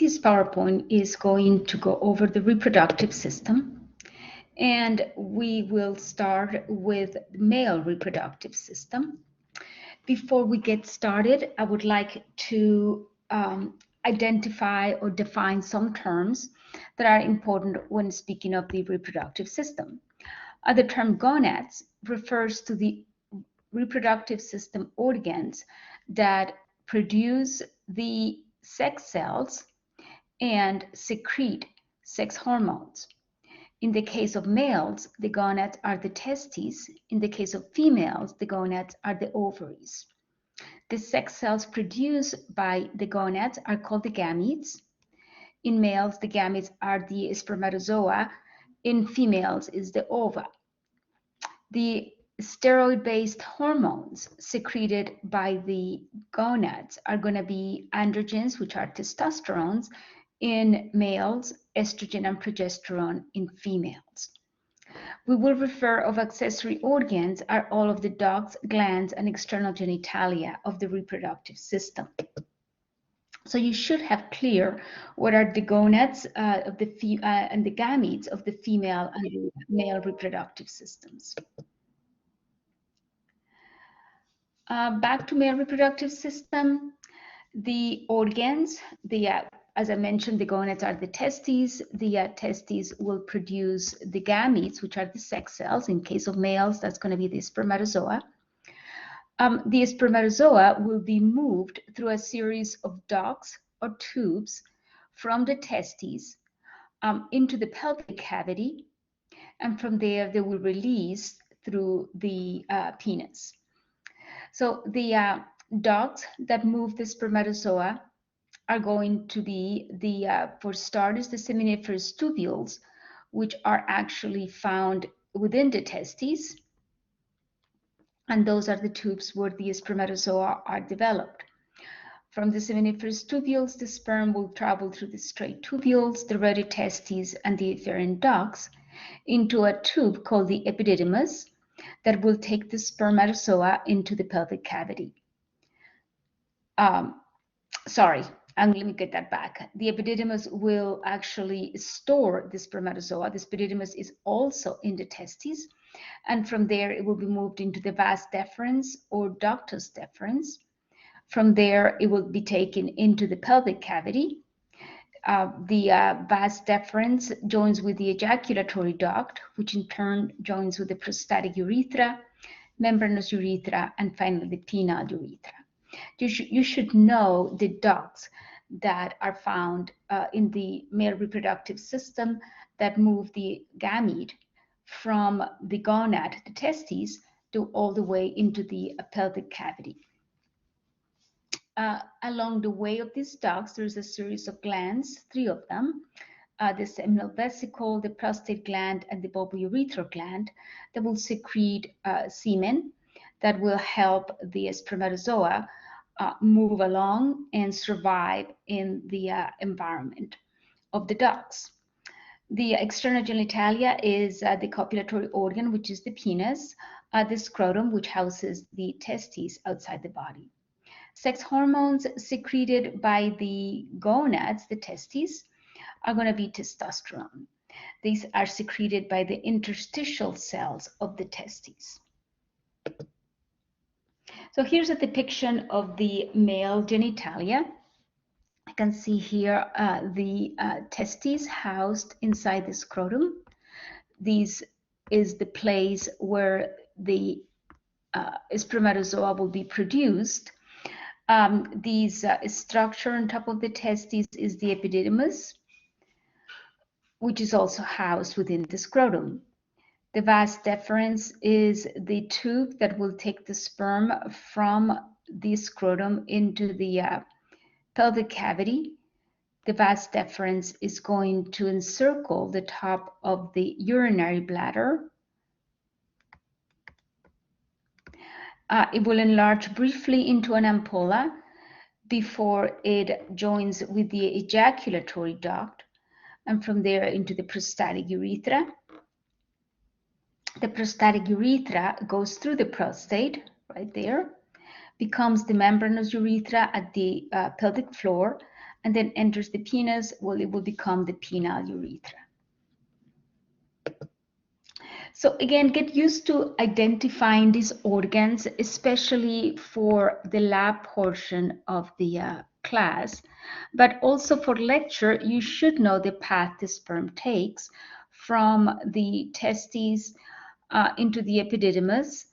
This PowerPoint is going to go over the reproductive system, and we will start with the male reproductive system. Before we get started, I would like to identify or define some terms that are important when speaking of the reproductive system. The term gonads refers to the reproductive system organs that produce the sex cells and secrete sex hormones. In the case of males, the gonads are the testes. In the case of females, the gonads are the ovaries. The sex cells produced by the gonads are called the gametes. In males, the gametes are the spermatozoa. In females is the ova. The steroid-based hormones secreted by the gonads are going to be androgens, which are testosterones, in males, estrogen and progesterone in females. We will refer of accessory organs are all of the ducts, glands, and external genitalia of the reproductive system. So you should have clear what are the gonads of the and the gametes of the female and the male reproductive systems. Back to male reproductive system, the organs, as I mentioned, the gonads are the testes. The testes will produce the gametes, which are the sex cells. In case of males, that's going to be the spermatozoa. The spermatozoa will be moved through a series of ducts or tubes from the testes into the pelvic cavity, and from there they will release through the penis. So the ducts that move the spermatozoa are going to be for starters, the seminiferous tubules, which are actually found within the testes. And those are the tubes where the spermatozoa are developed. From the seminiferous tubules, the sperm will travel through the straight tubules, the ready testes, and the efferent ducts into a tube called the epididymis that will take the spermatozoa into the pelvic cavity. Let me get that back. The epididymis will actually store the spermatozoa. The epididymis is also in the testes, and from there it will be moved into the vas deferens or ductus deferens. From there, it will be taken into the pelvic cavity. The vas deferens joins with the ejaculatory duct, which in turn joins with the prostatic urethra, membranous urethra, and finally the penile urethra. You should know the ducts that are found in the male reproductive system that move the gamete from the gonad, the testes, to all the way into the pelvic cavity. Along the way of these ducts, there's a series of glands, 3 of them, the seminal vesicle, the prostate gland, and the bulbourethral gland that will secrete semen that will help the spermatozoa move along and survive in the environment of the ducts. The external genitalia is the copulatory organ, which is the penis, the scrotum, which houses the testes outside the body. Sex hormones secreted by the gonads, the testes, are going to be testosterone. These are secreted by the interstitial cells of the testes. So here's a depiction of the male genitalia. I can see here the testes housed inside the scrotum. This is the place where the spermatozoa will be produced. This structure on top of the testes is the epididymis, which is also housed within the scrotum. The vas deferens is the tube that will take the sperm from the scrotum into the pelvic cavity. The vas deferens is going to encircle the top of the urinary bladder. It will enlarge briefly into an ampulla before it joins with the ejaculatory duct, and from there into the prostatic urethra. The prostatic urethra goes through the prostate, right there, becomes the membranous urethra at the pelvic floor, and then enters the penis, well, it will become the penile urethra. So again, get used to identifying these organs, especially for the lab portion of the class. But also for lecture, you should know the path the sperm takes from the testes into the epididymis,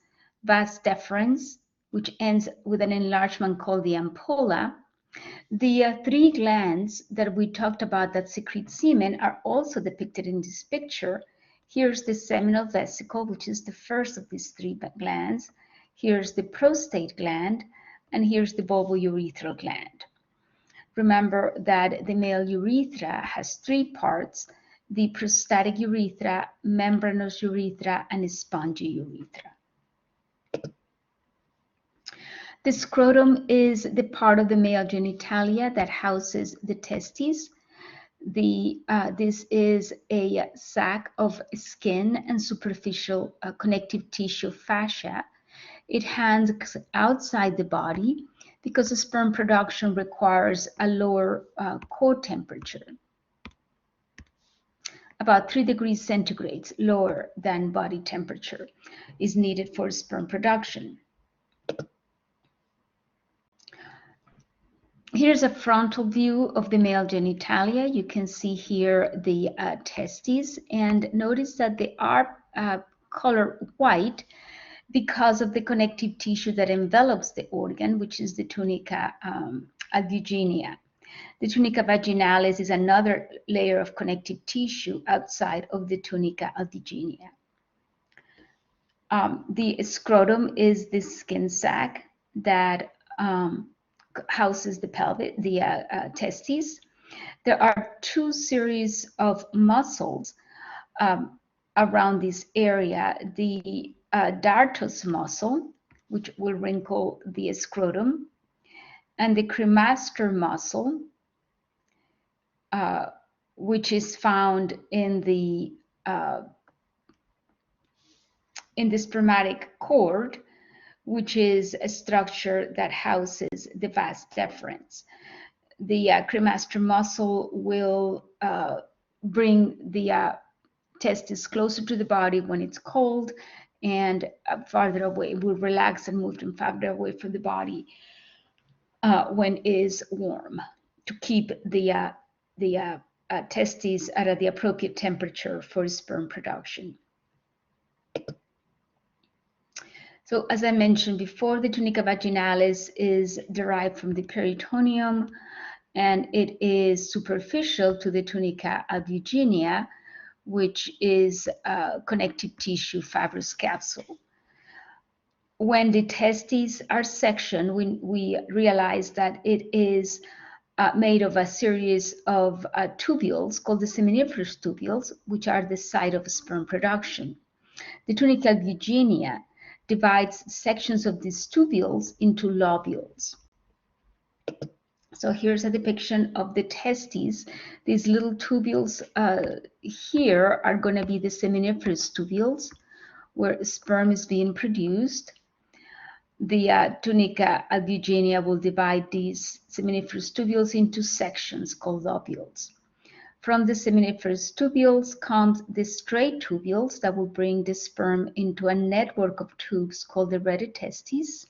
vas deferens, which ends with an enlargement called the ampulla. The three glands that we talked about that secrete semen are also depicted in this picture. Here's the seminal vesicle, which is the first of these three glands. Here's the prostate gland, and here's the bulbourethral gland. Remember that the male urethra has three parts: the prostatic urethra, membranous urethra, and spongy urethra. The scrotum is the part of the male genitalia that houses the testes. This is a sac of skin and superficial connective tissue fascia. It hangs outside the body because the sperm production requires a lower core temperature. About 3 degrees centigrade lower than body temperature is needed for sperm production. Here's a frontal view of the male genitalia. You can see here the testes, and notice that they are color white because of the connective tissue that envelops the organ, which is the tunica albuginea. The tunica vaginalis is another layer of connective tissue outside of the tunica albuginea. The scrotum is the skin sac that houses the pelvis, the testes. There are two series of muscles around this area: the dartos muscle, which will wrinkle the scrotum, and the cremaster muscle, which is found in the spermatic cord, which is a structure that houses the vas deferens. The cremaster muscle will bring the testis closer to the body when it's cold, and farther away. It will relax and move them farther away from the body when it is warm, to keep the testes at the appropriate temperature for sperm production. So as I mentioned before, the tunica vaginalis is derived from the peritoneum, and it is superficial to the tunica albuginea, which is connective tissue fibrous capsule. When the testes are sectioned, we realize that it is made of a series of tubules called the seminiferous tubules, which are the site of sperm production. The tunica albuginea divides sections of these tubules into lobules. So here's a depiction of the testes. These little tubules here are going to be the seminiferous tubules, where sperm is being produced. The tunica albuginea will divide these seminiferous tubules into sections called lobules. From the seminiferous tubules comes the straight tubules that will bring the sperm into a network of tubes called the retitestes.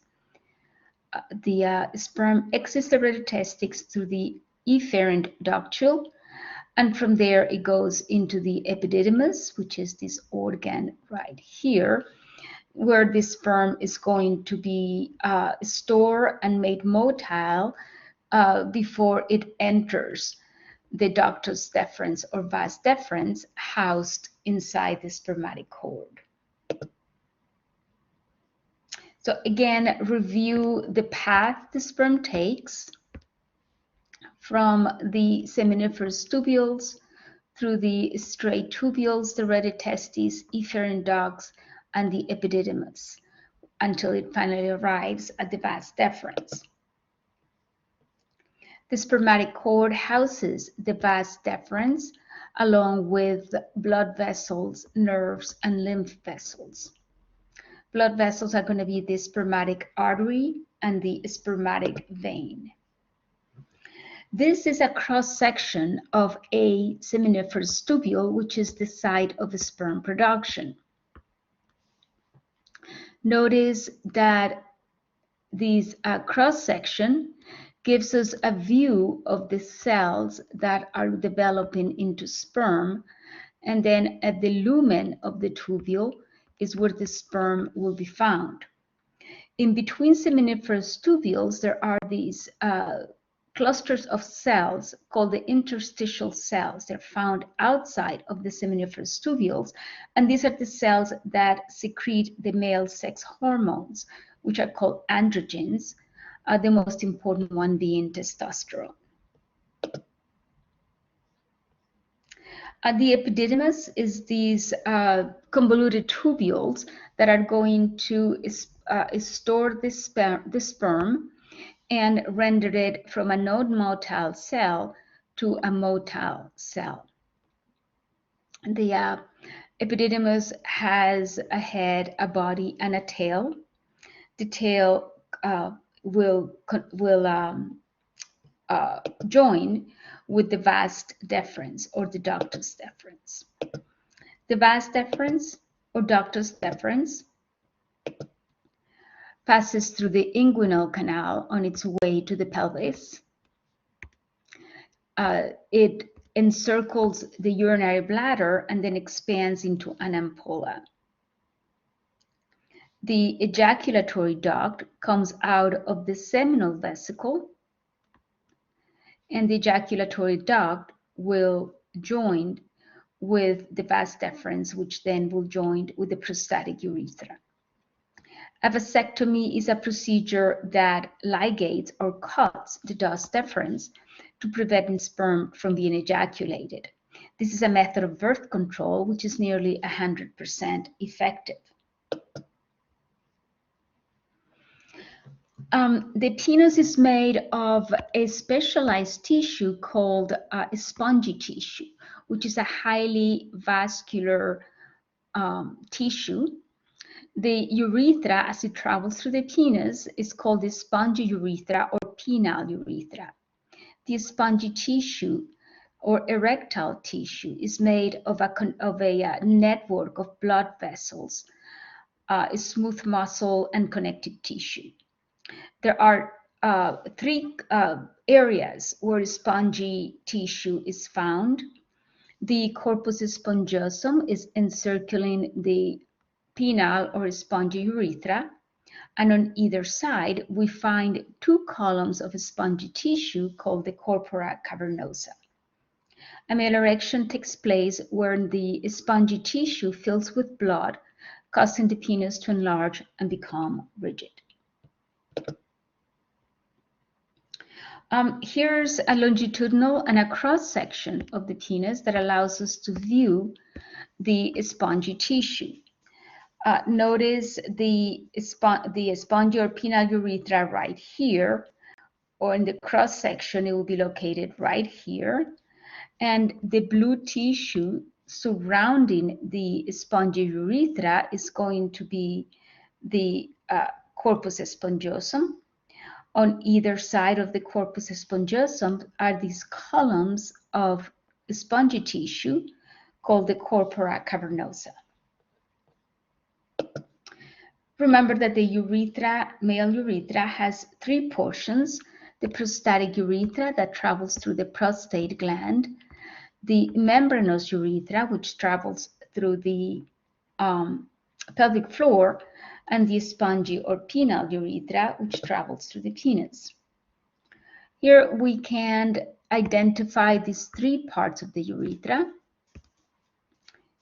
The sperm exits the retitestes through the efferent ductule, and from there it goes into the epididymis, which is this organ right here, where the sperm is going to be stored and made motile before it enters the ductus deferens or vas deferens, housed inside the spermatic cord. So again, review the path the sperm takes from the seminiferous tubules through the straight tubules, the retitestes, efferent ducts, and the epididymis, until it finally arrives at the vas deferens. The spermatic cord houses the vas deferens along with blood vessels, nerves, and lymph vessels. Blood vessels are going to be the spermatic artery and the spermatic vein. This is a cross-section of a seminiferous tubule, which is the site of sperm production. Notice that this cross-section gives us a view of the cells that are developing into sperm, and then at the lumen of the tubule is where the sperm will be found. In between seminiferous tubules, there are these clusters of cells called the interstitial cells. They're found outside of the seminiferous tubules, and these are the cells that secrete the male sex hormones, which are called androgens, the most important one being testosterone. The epididymis is these convoluted tubules that are going to store the sperm and render it from a non-motile cell to a motile cell. The epididymis has a head, a body, and a tail. The tail will join with the vas deferens or the ductus deferens. The vas deferens or ductus deferens passes through the inguinal canal on its way to the pelvis. It encircles the urinary bladder and then expands into an ampulla. The ejaculatory duct comes out of the seminal vesicle, and the ejaculatory duct will join with the vas deferens, which then will join with the prostatic urethra. A vasectomy is a procedure that ligates or cuts the vas deferens to prevent sperm from being ejaculated. This is a method of birth control which is nearly 100% effective. The penis is made of a specialized tissue called spongy tissue, which is a highly vascular tissue. The urethra, as it travels through the penis, is called the spongy urethra or penile urethra. The spongy tissue or erectile tissue is made of a network of blood vessels, smooth muscle, and connective tissue. There are three areas where spongy tissue is found. The corpus spongiosum is encircling the penile or spongy urethra, and on either side we find two columns of spongy tissue called the corpora cavernosa. A male erection takes place when the spongy tissue fills with blood, causing the penis to enlarge and become rigid. Here's a longitudinal and a cross-section of the penis that allows us to view the spongy tissue. Notice the spongy or penile urethra right here, or in the cross-section it will be located right here. And the blue tissue surrounding the spongy urethra is going to be the corpus spongiosum. On either side of the corpus spongiosum are these columns of spongy tissue called the corpora cavernosa. Remember that the urethra, male urethra, has three portions: the prostatic urethra that travels through the prostate gland, the membranous urethra, which travels through the pelvic floor, and the spongy or penile urethra, which travels through the penis. Here we can identify these three parts of the urethra.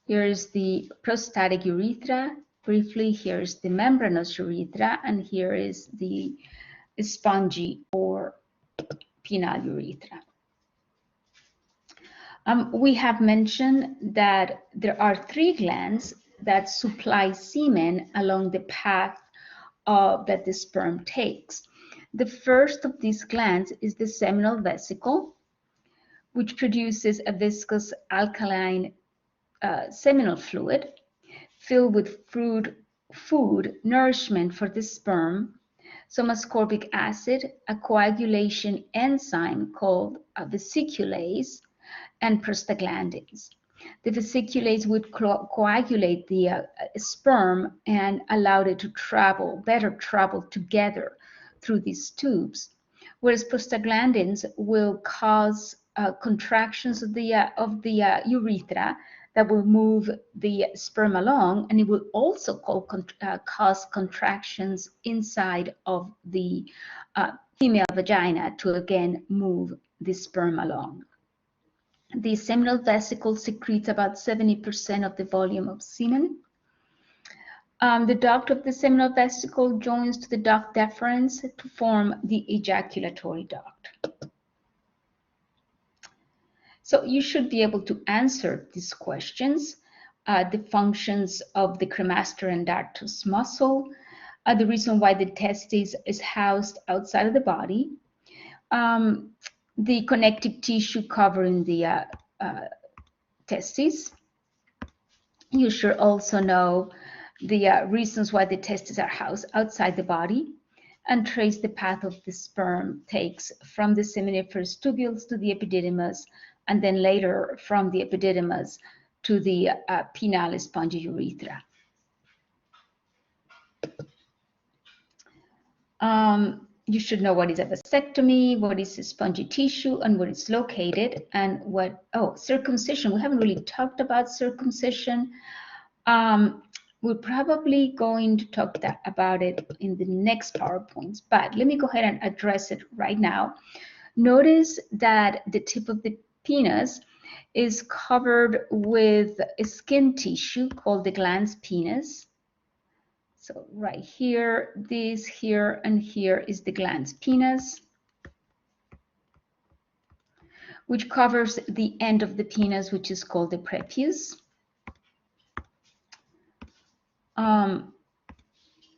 Here is the prostatic urethra. Briefly, here is the membranous urethra, and here is the spongy or penile urethra. We have mentioned that there are three glands that supply semen along the path that the sperm takes. The first of these glands is the seminal vesicle, which produces a viscous alkaline seminal fluid filled with food nourishment for the sperm some ascorbic acid, a coagulation enzyme called vesiculase, and prostaglandins. The vesiculase would coagulate the sperm and allow it to better travel together through these tubes, whereas prostaglandins will cause contractions of the urethra that will move the sperm along, and it will also cause contractions inside of the female vagina to again move the sperm along. The seminal vesicle secretes about 70% of the volume of semen. The duct of the seminal vesicle joins to the duct deferens to form the ejaculatory duct. So you should be able to answer these questions. The functions of the cremaster and dartos muscle, the reason why the testis is housed outside of the body, the connective tissue covering the testes. You should also know the reasons why the testes are housed outside the body, and trace the path of the sperm takes from the seminiferous tubules to the epididymis, and then later from the epididymis to the penile spongy urethra. You should know what is a vasectomy, what is a spongy tissue, and where it's located, and circumcision. We haven't really talked about circumcision. We're probably going to talk about it in the next PowerPoints, but let me go ahead and address it right now. Notice that the tip of the penis is covered with a skin tissue called the glans penis. So right here, this here, and here is the glans penis, which covers the end of the penis, which is called the prepuce.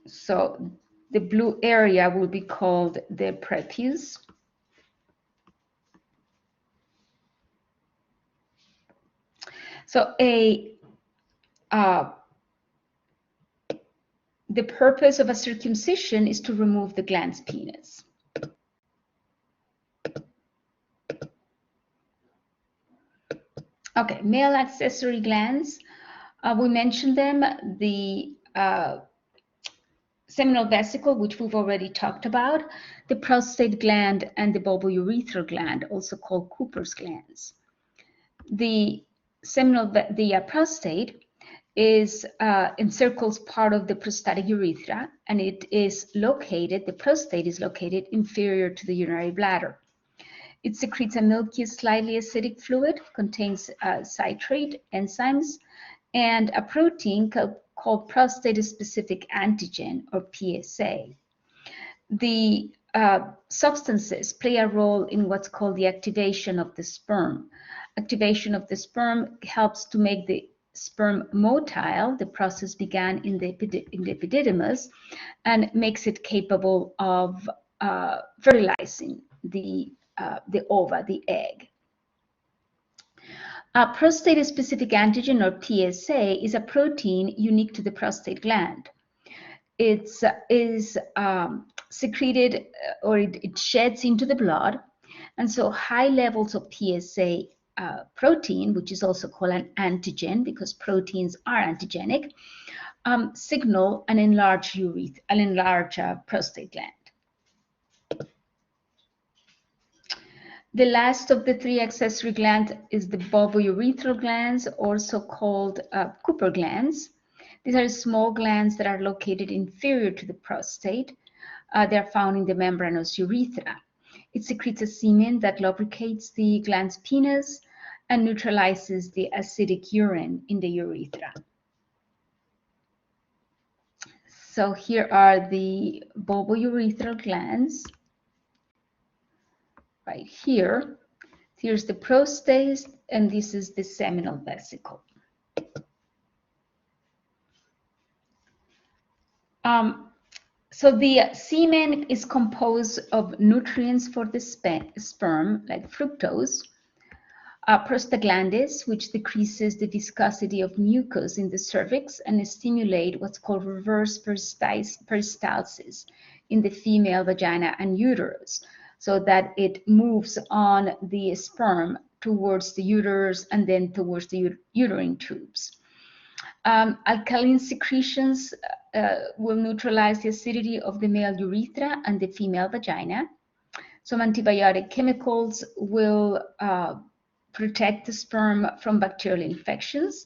So the blue area will be called the prepuce. So the purpose of a circumcision is to remove the glans penis. Okay, male accessory glands. We mentioned them. The seminal vesicle, which we've already talked about, the prostate gland, and the bulbourethral gland, also called Cooper's glands. The prostate is encircles part of the prostatic urethra, and the prostate is located inferior to the urinary bladder. It secretes a milky, slightly acidic fluid, contains citrate enzymes, and a protein called prostate-specific antigen, or PSA. The substances play a role in what's called the activation of the sperm. Activation of the sperm helps to make the sperm motile. The process began in the epididymis and makes it capable of fertilizing the ova, the egg. Prostate-specific antigen, or PSA, is a protein unique to the prostate gland. It is secreted, or it sheds into the blood, and so high levels of PSA protein, which is also called an antigen because proteins are antigenic, signal an enlarged prostate gland. The last of the three accessory glands is the bulbourethral glands, also called Cooper glands. These are small glands that are located inferior to the prostate. They are found in the membranous urethra. It secretes a semen that lubricates the glans penis and neutralizes the acidic urine in the urethra. So here are the bulbourethral glands. Right here, here's the prostate, and this is the seminal vesicle. So the semen is composed of nutrients for the sperm, like fructose, prostaglandins, which decreases the viscosity of mucus in the cervix and stimulate what's called reverse peristalsis, in the female vagina and uterus, so that it moves on the sperm towards the uterus and then towards the uterine tubes. Alkaline secretions will neutralize the acidity of the male urethra and the female vagina. Some antibiotic chemicals will protect the sperm from bacterial infections.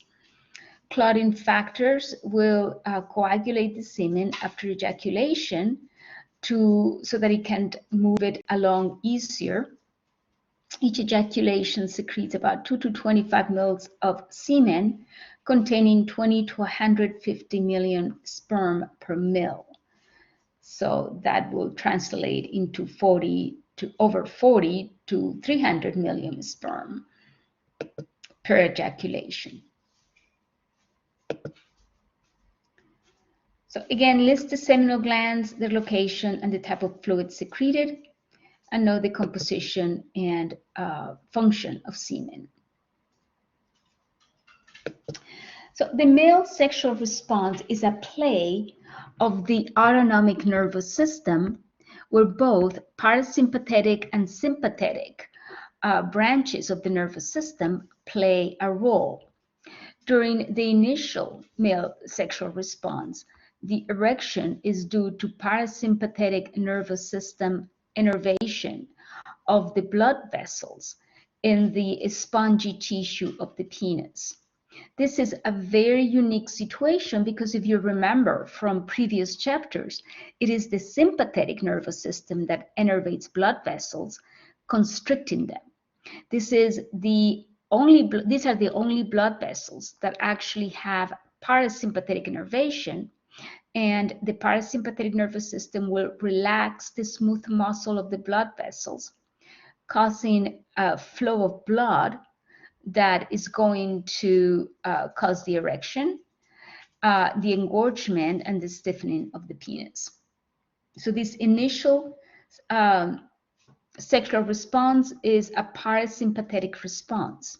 Clotting factors will coagulate the semen after ejaculation so that it can move it along easier. Each ejaculation secretes about 2 to 25 mL of semen containing 20 to 150 million sperm per mil. So that will translate into over 40 to 300 million sperm per ejaculation. So again, list the seminal glands, their location, and the type of fluid secreted, and know the composition and function of semen. So the male sexual response is a play of the autonomic nervous system, where both parasympathetic and sympathetic branches of the nervous system play a role. During the initial male sexual response, the erection is due to parasympathetic nervous system innervation of the blood vessels in the spongy tissue of the penis. This is a very unique situation because if you remember from previous chapters, it is the sympathetic nervous system that innervates blood vessels, constricting them. These are the only blood vessels that actually have parasympathetic innervation, and the parasympathetic nervous system will relax the smooth muscle of the blood vessels, causing a flow of blood that is going to cause the erection, the engorgement, and the stiffening of the penis. So this initial sexual response is a parasympathetic response.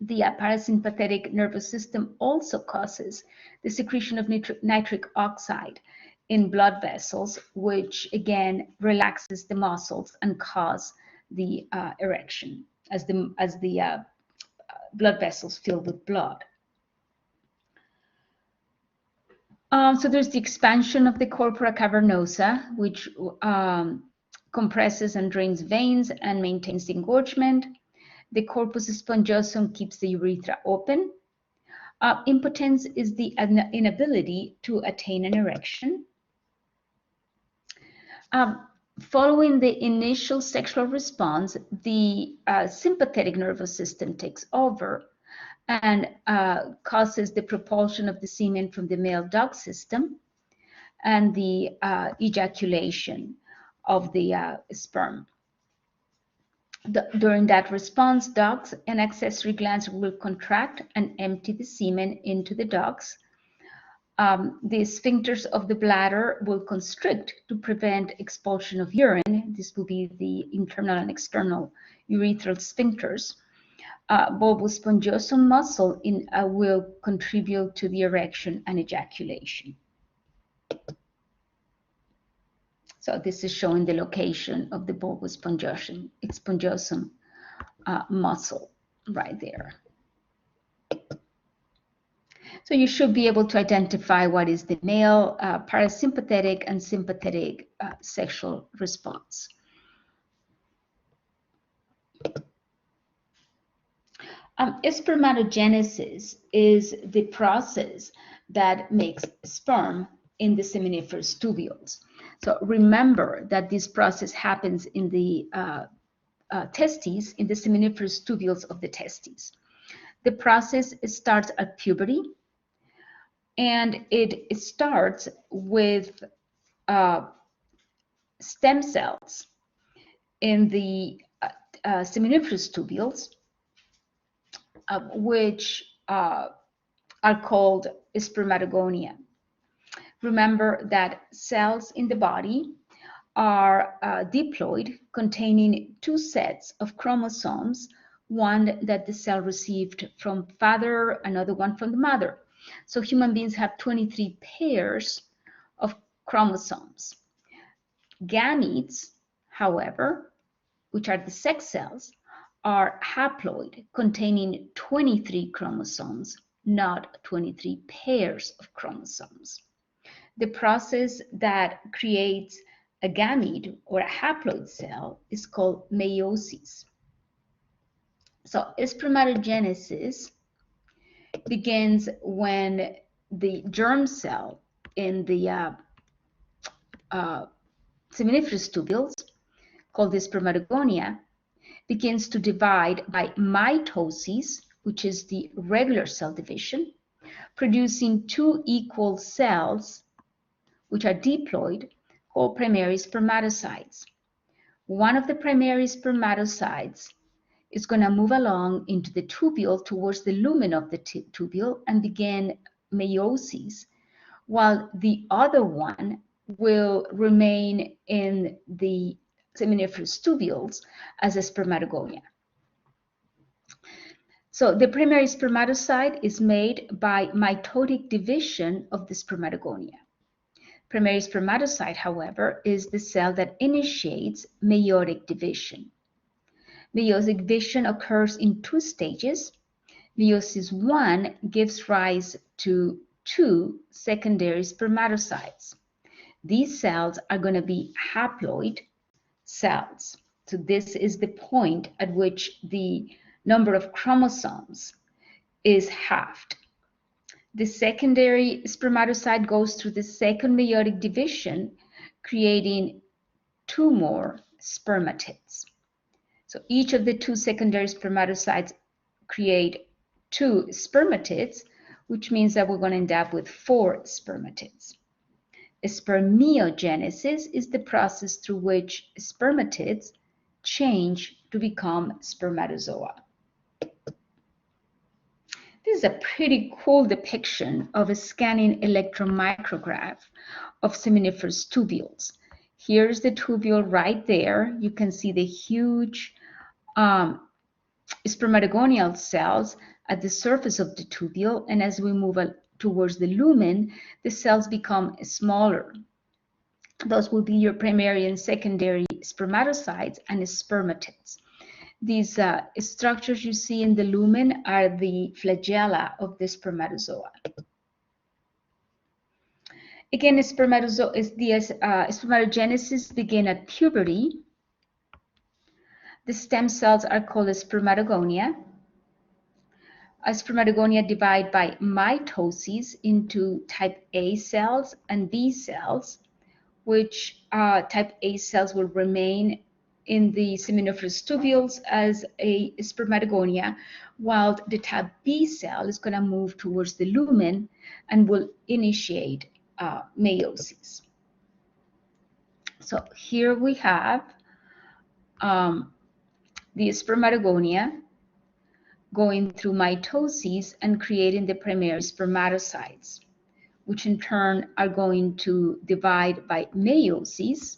The parasympathetic nervous system also causes the secretion of nitric oxide in blood vessels, which again relaxes the muscles and cause the erection as the blood vessels fill with blood. So there's the expansion of the corpora cavernosa, which compresses and drains veins and maintains the engorgement. The corpus spongiosum keeps the urethra open. Impotence is the inability to attain an erection. Following the initial sexual response, the sympathetic nervous system takes over and causes the propulsion of the semen from the male duct system and the ejaculation of the sperm. During that response, ducts and accessory glands will contract and empty the semen into the ducts. The sphincters of the bladder will constrict to prevent expulsion of urine. This will be the internal and external urethral sphincters. Bulbous spongiosum muscle will contribute to the erection and ejaculation. So this is showing the location of the bulbous spongiosum muscle right there. So you should be able to identify what is the male parasympathetic and sympathetic sexual response. Spermatogenesis is the process that makes sperm in the seminiferous tubules. So remember that this process happens in the testes, in the seminiferous tubules of the testes. The process starts at puberty, and it starts with stem cells in the seminiferous tubules, which are called spermatogonia. Remember that cells in the body are diploid, containing two sets of chromosomes, one that the cell received from father, another one from the mother. So human beings have 23 pairs of chromosomes. Gametes, however, which are the sex cells, are haploid, containing 23 chromosomes, not 23 pairs of chromosomes. The process that creates a gamete or a haploid cell is called meiosis. So spermatogenesis begins when the germ cell in the seminiferous tubules, called the spermatogonia, begins to divide by mitosis, which is the regular cell division, producing two equal cells, which are diploid, called primary spermatocytes. One of the primary spermatocytes is going to move along into the tubule towards the lumen of the tubule and begin meiosis, while the other one will remain in the seminiferous tubules as a spermatogonia. So the primary spermatocyte is made by mitotic division of the spermatogonia. Primary spermatocyte, however, is the cell that initiates meiotic division. Meiotic division occurs in two stages. Meiosis 1 gives rise to two secondary spermatocytes. These cells are going to be haploid cells. So this is the point at which the number of chromosomes is halved. The secondary spermatocyte goes through the second meiotic division, creating two more spermatids. So each of the two secondary spermatocytes create two spermatids, which means that we're going to end up with four spermatids. Spermiogenesis is the process through which spermatids change to become spermatozoa. This is a pretty cool depiction of a scanning electron micrograph of seminiferous tubules. Here's the tubule right there. You can see the huge spermatogonial cells at the surface of the tubule, and as we move towards the lumen, the cells become smaller. Those will be your primary and secondary spermatocytes and spermatids. These structures you see in the lumen are the flagella of the spermatozoa. Again, spermatogenesis begins at puberty. The stem cells are called spermatogonia. Spermatogonia divide by mitosis into type A cells and B cells, which type A cells will remain in the seminiferous tubules as a spermatogonia, while the type B cell is going to move towards the lumen and will initiate meiosis. So here we have the spermatogonia going through mitosis and creating the primary spermatocytes, which in turn are going to divide by meiosis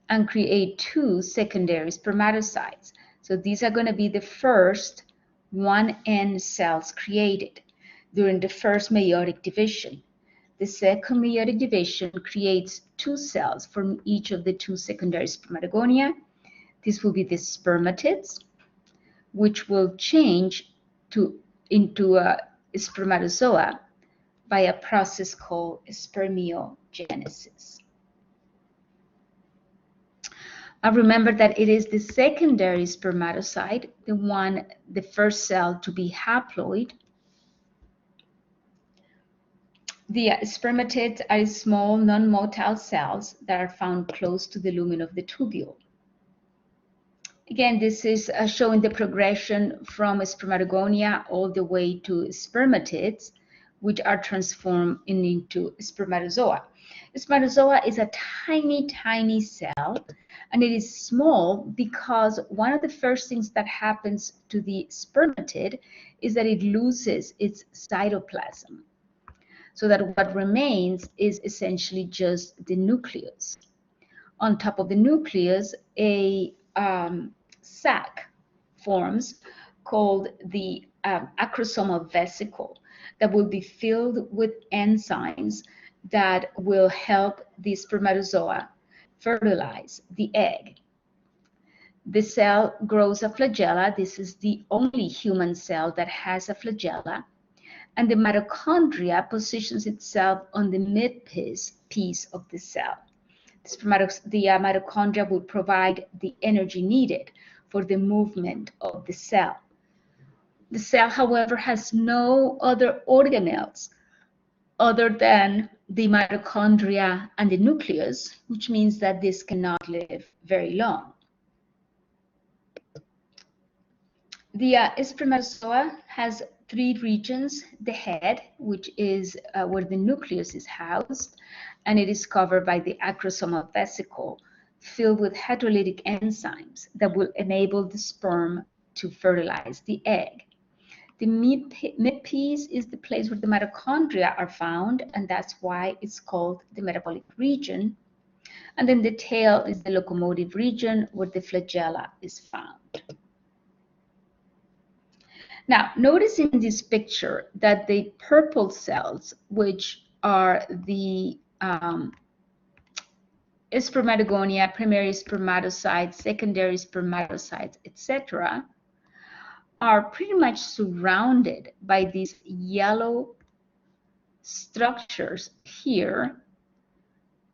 and create two secondary spermatocytes. So these are going to be the first 1N cells created during the first meiotic division. The second meiotic division creates two cells from each of the two secondary spermatogonia. This will be the spermatids, which will change into a spermatozoa by a process called spermiogenesis. Remember that it is the secondary spermatocyte, the first cell to be haploid. The spermatids are small non-motile cells that are found close to the lumen of the tubule. Again, this is showing the progression from spermatogonia all the way to spermatids, which are transformed into spermatozoa. Spermatozoa is a tiny, tiny cell, and it is small because one of the first things that happens to the spermatid is that it loses its cytoplasm, so that what remains is essentially just the nucleus. On top of the nucleus, a sac forms called the acrosomal vesicle that will be filled with enzymes that will help the spermatozoa fertilize the egg. The cell grows a flagella. This is the only human cell that has a flagella. And the mitochondria positions itself on the midpiece of the cell. The mitochondria will provide the energy needed for the movement of the cell. The cell, however, has no other organelles other than the mitochondria and the nucleus, which means that this cannot live very long. The spermatozoa has three regions: the head, which is where the nucleus is housed, and it is covered by the acrosomal vesicle filled with hydrolytic enzymes that will enable the sperm to fertilize the egg. The midpiece is the place where the mitochondria are found, and that's why it's called the metabolic region. And then the tail is the locomotive region where the flagella is found. Now, notice in this picture that the purple cells, which are the spermatogonia, primary spermatocytes, secondary spermatocytes, etc., are pretty much surrounded by these yellow structures here,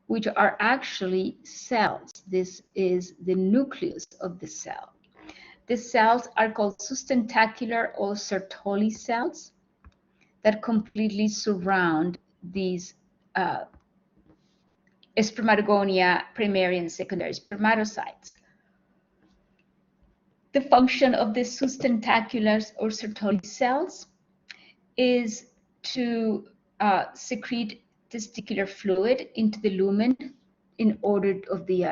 which are actually cells. This is the nucleus of the cell. The cells are called sustentacular or Sertoli cells that completely surround these spermatogonia, primary and secondary spermatocytes. The function of the sustentacular or Sertoli cells is to secrete testicular fluid into the lumen in order of the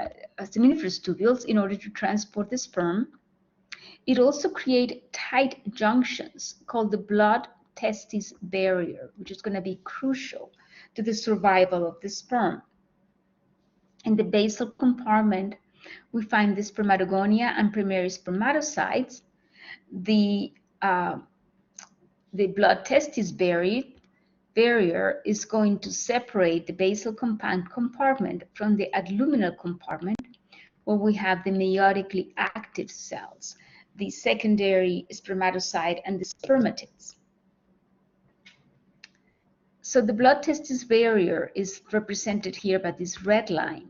seminiferous tubules in order to transport the sperm. It also creates tight junctions called the blood-testis barrier, which is going to be crucial to the survival of the sperm. In the basal compartment, we find the spermatogonia and primary spermatocytes. The blood-testis barrier is going to separate the basal compartment from the adluminal compartment, where we have the meiotically active cells, the secondary spermatocyte and the spermatids. So the blood-testis barrier is represented here by this red line.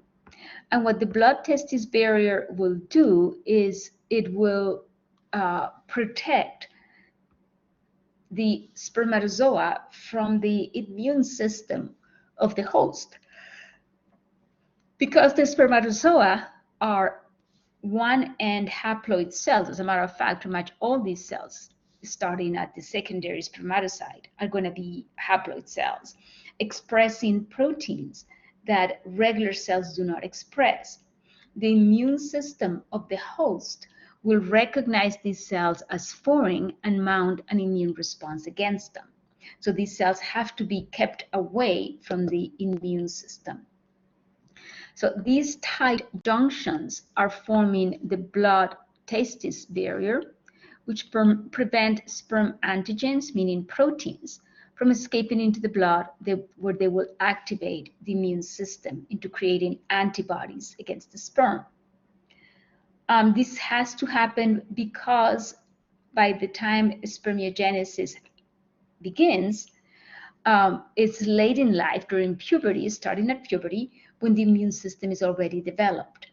And what the blood-testis barrier will do is it will protect the spermatozoa from the immune system of the host. Because the spermatozoa are one-end haploid cells, as a matter of fact, pretty much all these cells, starting at the secondary spermatocyte, are going to be haploid cells, expressing proteins that regular cells do not express. The immune system of the host will recognize these cells as foreign and mount an immune response against them. So these cells have to be kept away from the immune system. So these tight junctions are forming the blood-testis barrier, which prevent sperm antigens, meaning proteins, from escaping into the blood, where they will activate the immune system into creating antibodies against the sperm. This has to happen because by the time spermiogenesis begins, it's late in life during puberty, starting at puberty, when the immune system is already developed.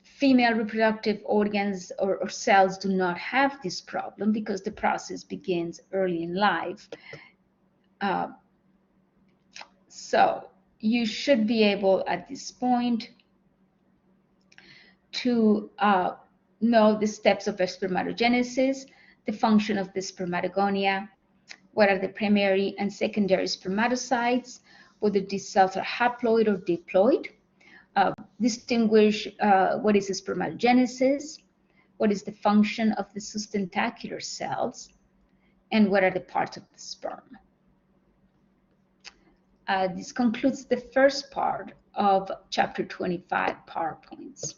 Female reproductive organs or cells do not have this problem because the process begins early in life. So you should be able at this point to know the steps of spermatogenesis, the function of the spermatogonia, what are the primary and secondary spermatocytes, whether these cells are haploid or diploid, distinguish what is spermatogenesis, what is the function of the sustentacular cells, and what are the parts of the sperm. This concludes the first part of Chapter 25 PowerPoints.